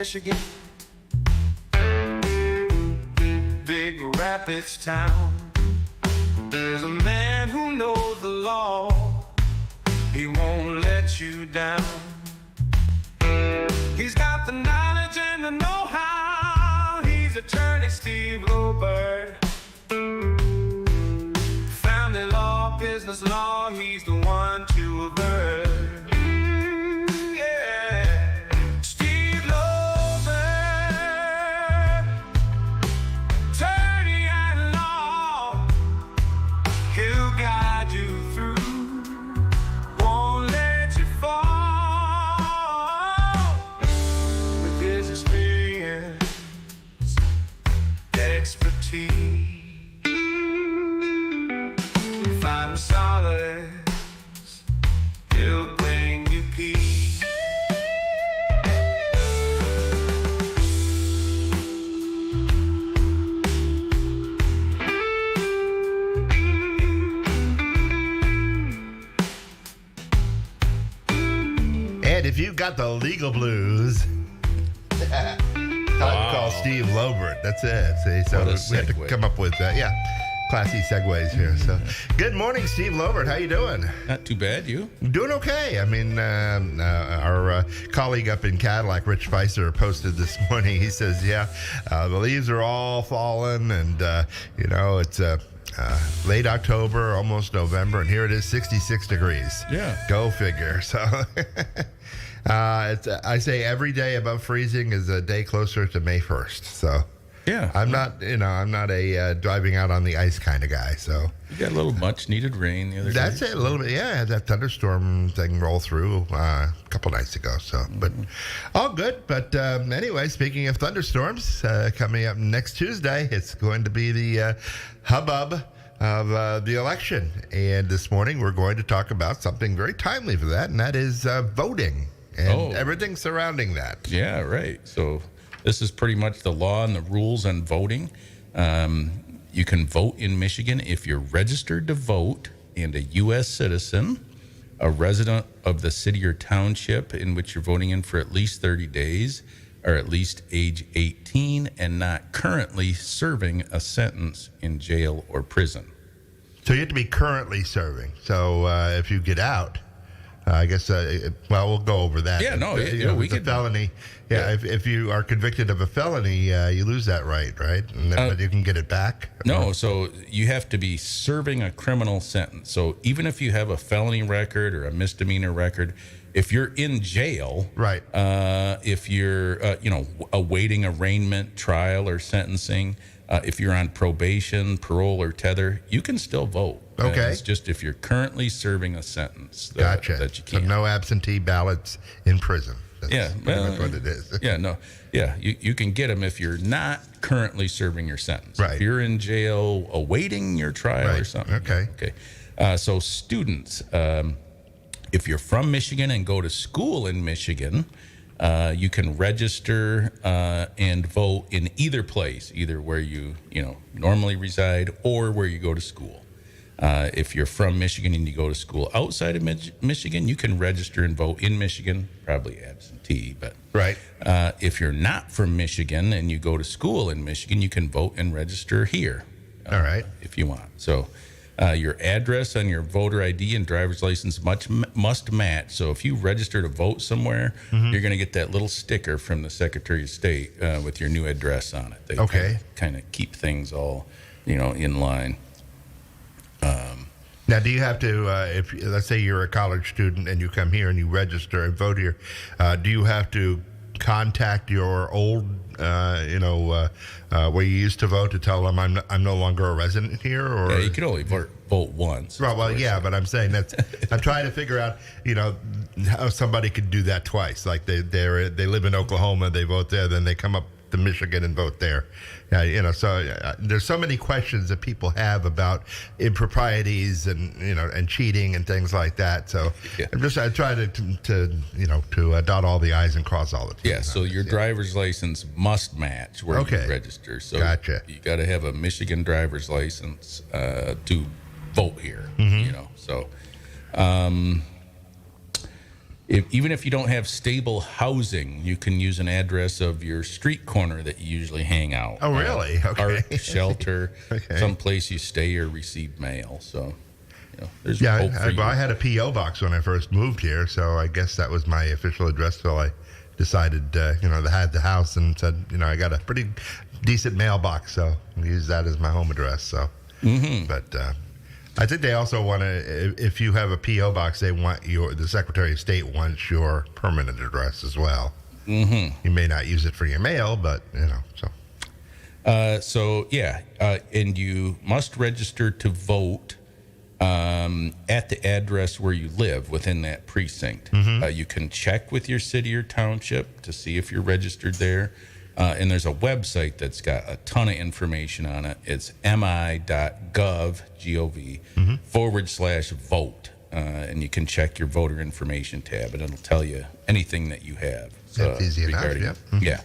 Michigan, Big Rapids town. There's a man who knows the law. He won't let you down. He's got the knowledge and the know-how. He's attorney Steve Lobert. Family law, business law, he's the one to avert. Find solace, he'll bring you peace. And if you've got the legal blues, time to call Steve Lobert. That's it. See, so we have to come up with classy segues here. So, good morning, Steve Lobert. How you doing? Not too bad. You? Doing okay. I mean, our colleague up in Cadillac, Rich Spicer, posted this morning. He says, the leaves are all falling, and it's late October, almost November, and here it is, 66 degrees. Yeah. Go figure. So. I say every day above freezing is a day closer to May 1st. So yeah, I'm not a driving out on the ice kind of guy. So you got a little much needed rain the other day. That's it, a little bit. Yeah, I had that thunderstorm thing roll through a couple nights ago. So, but all good. But anyway, speaking of thunderstorms, coming up next Tuesday, it's going to be the hubbub of the election. And this morning, we're going to talk about something very timely for that, and that is voting. And everything surrounding that. Yeah, right. So this is pretty much the law and the rules on voting. You can vote in Michigan if you're registered to vote and a U.S. citizen, a resident of the city or township in which you're voting in for at least 30 days, or at least age 18, and not currently serving a sentence in jail or prison. So you have to be currently serving. So if you get out, I guess, we'll go over that. Yeah, no, we could. Felony. Yeah, if you are convicted of a felony, you lose that right? And then you can get it back? No, so you have to be serving a criminal sentence. So even if you have a felony record or a misdemeanor record, if you're in jail, right? If you're, awaiting arraignment, trial, or sentencing, if you're on probation, parole, or tether, you can still vote. Okay. It's just if you're currently serving a sentence gotcha. That you can't. So no absentee ballots in prison. That's pretty much what it is. You can get them if you're not currently serving your sentence. Right. If you're in jail awaiting your trial or something. Okay. So students, if you're from Michigan and go to school in Michigan, you can register and vote in either place, either where you normally reside or where you go to school. If you're from Michigan and you go to school outside of Michigan, you can register and vote in Michigan, probably absentee. But right. If you're not from Michigan and you go to school in Michigan, you can vote and register here. All right. If you want. So your address on your voter ID and driver's license must match. So if you register to vote somewhere, you're going to get that little sticker from the Secretary of State with your new address on it. They kind of keep things all, in line. Now, do you have to, if let's say you're a college student and you come here and you register and vote here, do you have to contact your old, where you used to vote to tell them I'm no longer a resident here? Or you can only vote once. Well, yeah, but I'm saying I'm trying to figure out, how somebody could do that twice. Like they live in Oklahoma, they vote there, then they come up to Michigan and vote there. So there's so many questions that people have about improprieties and cheating and things like that. So I try to dot all the I's and cross all the T's. Yeah. So your driver's license must match where you register. So gotcha. You got to have a Michigan driver's license to vote here. So Even if you don't have stable housing, you can use an address of your street corner that you usually hang out. Oh, really? Okay. Park, shelter, Okay. someplace you stay or receive mail. So, there's Yeah, hope for you. I had a P.O. box when I first moved here, so I guess that was my official address till I decided, they had the house and said, I got a pretty decent mailbox, so I use that as my home address. So, But I think they also want to, if you have a P.O. box, they want the Secretary of State wants your permanent address as well. You may not use it for your mail, but, so. And you must register to vote at the address where you live within that precinct. You can check with your city or township to see if you're registered there. And there's a website that's got a ton of information on it. It's mi.gov, G-O-V, /vote. And you can check your voter information tab, and it'll tell you anything that you have. That's easy enough, yep. Yeah.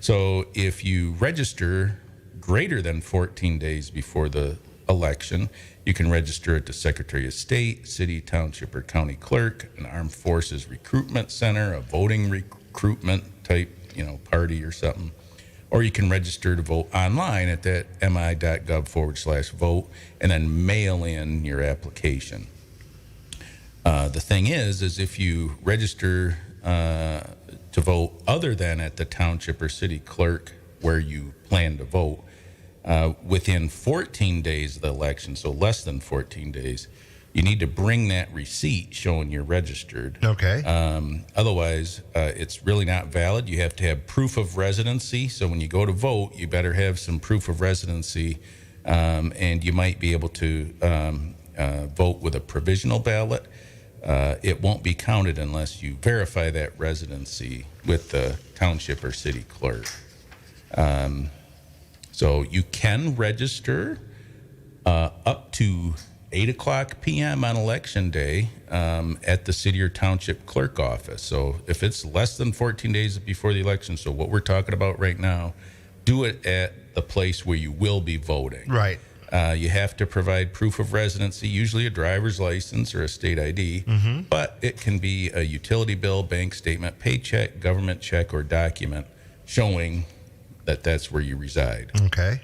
So if you register greater than 14 days before the election, you can register at the Secretary of State, City, Township, or County Clerk, an Armed Forces Recruitment Center, a voting recruitment type, party or something. Or you can register to vote online at that mi.gov /vote and then mail in your application. The thing is if you register to vote other than at the township or city clerk where you plan to vote, within 14 days of the election, so less than 14 days, you need to bring that receipt showing you're registered. Okay. Otherwise, it's really not valid. You have to have proof of residency. So when you go to vote, you better have some proof of residency, and you might be able to vote with a provisional ballot. It won't be counted unless you verify that residency with the township or city clerk. So you can register up to 8 o'clock p.m. on Election Day at the city or township clerk office. So if it's less than 14 days before the election, so what we're talking about right now, do it at the place where you will be voting. Right. You have to provide proof of residency, usually a driver's license or a state ID, but it can be a utility bill, bank statement, paycheck, government check, or document showing that that's where you reside. Okay.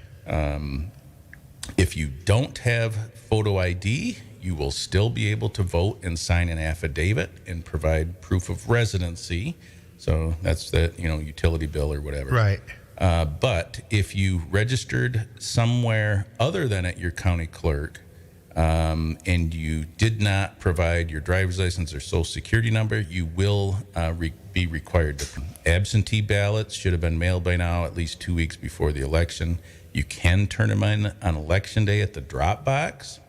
If you don't have photo ID, you will still be able to vote and sign an affidavit and provide proof of residency. So that's the utility bill or whatever. Right. But if you registered somewhere other than at your county clerk, and you did not provide your driver's license or social security number, you will be required to. Absentee ballots should have been mailed by now at least 2 weeks before the election. You can turn them in on Election Day at the drop box.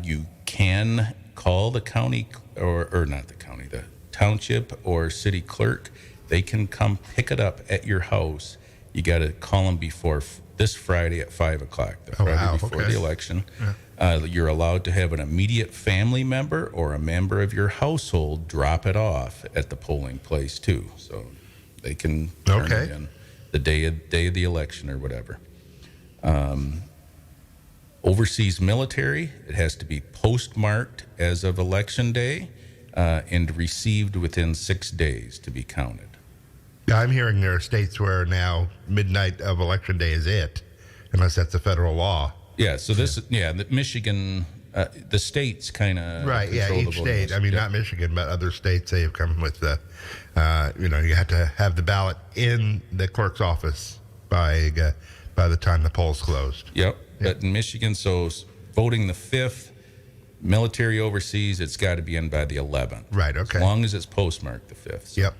You can call the county or not the county, the township or city clerk. They can come pick it up at your house. You got to call them before this Friday at 5 o'clock, the Friday before the election. Yeah. You're allowed to have an immediate family member or a member of your household drop it off at the polling place too. So they can turn it in the day of the election or whatever. Overseas military, it has to be postmarked as of Election Day and received within 6 days to be counted. Yeah, I'm hearing there are states where now midnight of Election Day is it, unless that's a federal law. Yeah, so the Michigan, the states kind of right. Yeah, each state. I mean, not Michigan, but other states. They have come with the, you have to have the ballot in the clerk's office by the time the polls closed. Yep. But in Michigan, so voting the 5th, military overseas, it's got to be in by the 11th. Right. Okay. As long as it's postmarked the 5th. So, yep.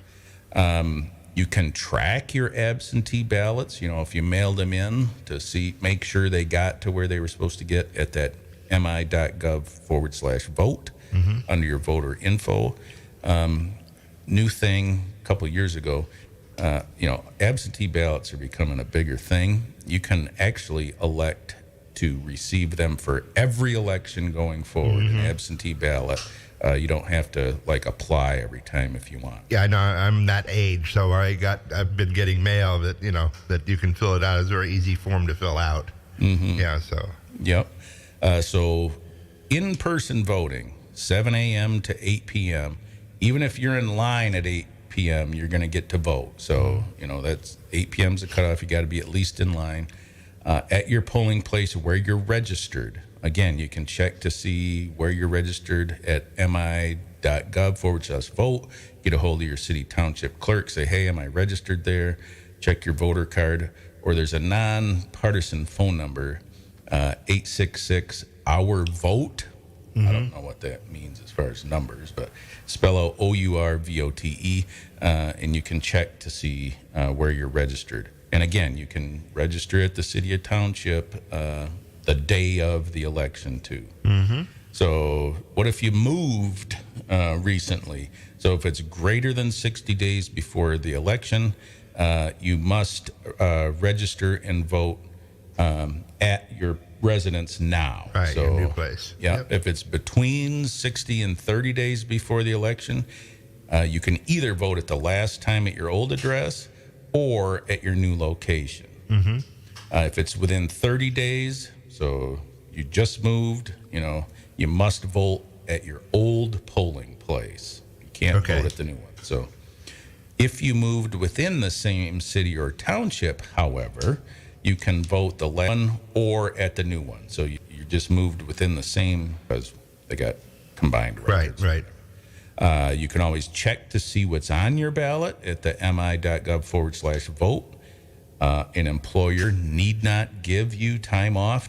You can track your absentee ballots, if you mailed them in to make sure they got to where they were supposed to get at that mi.gov /vote under your voter info. New thing a couple of years ago, absentee ballots are becoming a bigger thing. You can actually elect to receive them for every election going forward, an absentee ballot. You don't have to apply every time if you want. Yeah, I know. I'm that age, so I've been getting mail that that you can fill it out. It's a very easy form to fill out. Yeah. So. Yep. So, in-person voting, 7 a.m. to 8 p.m. even if you're in line at 8 p.m., you're going to get to vote. So, that's 8 p.m. is the cutoff. You got to be at least in line. At your polling place where you're registered. Again, you can check to see where you're registered at mi.gov/vote. Get a hold of your city township clerk. Say, hey, am I registered there? Check your voter card. Or there's a nonpartisan phone number, 866-OUR-VOTE. I don't know what that means as far as numbers, but spell out OURVOTE, and you can check to see where you're registered. And again, you can register at the city or township the day of the election, too. So what if you moved recently? So if it's greater than 60 days before the election, you must register and vote at your residence now. Right, so, your new place. Yeah, Yep. if it's between 60 and 30 days before the election, you can either vote at the last time at your old address or at your new location. If it's within 30 days, so you just moved, you must vote at your old polling place. You can't vote at the new one. So if you moved within the same city or township, however, you can vote the last one or at the new one. So you just moved within the same, because they got combined records. Right. You can always check to see what's on your ballot at the mi.gov/vote. An employer need not give you time off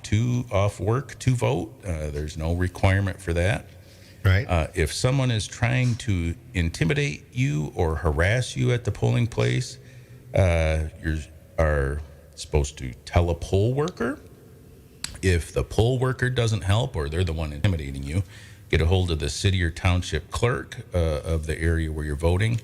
work to vote. There's no requirement for that. Right. If someone is trying to intimidate you or harass you at the polling place, you are supposed to tell a poll worker. If the poll worker doesn't help or they're the one intimidating you, get a hold of the city or township clerk of the area where you're voting.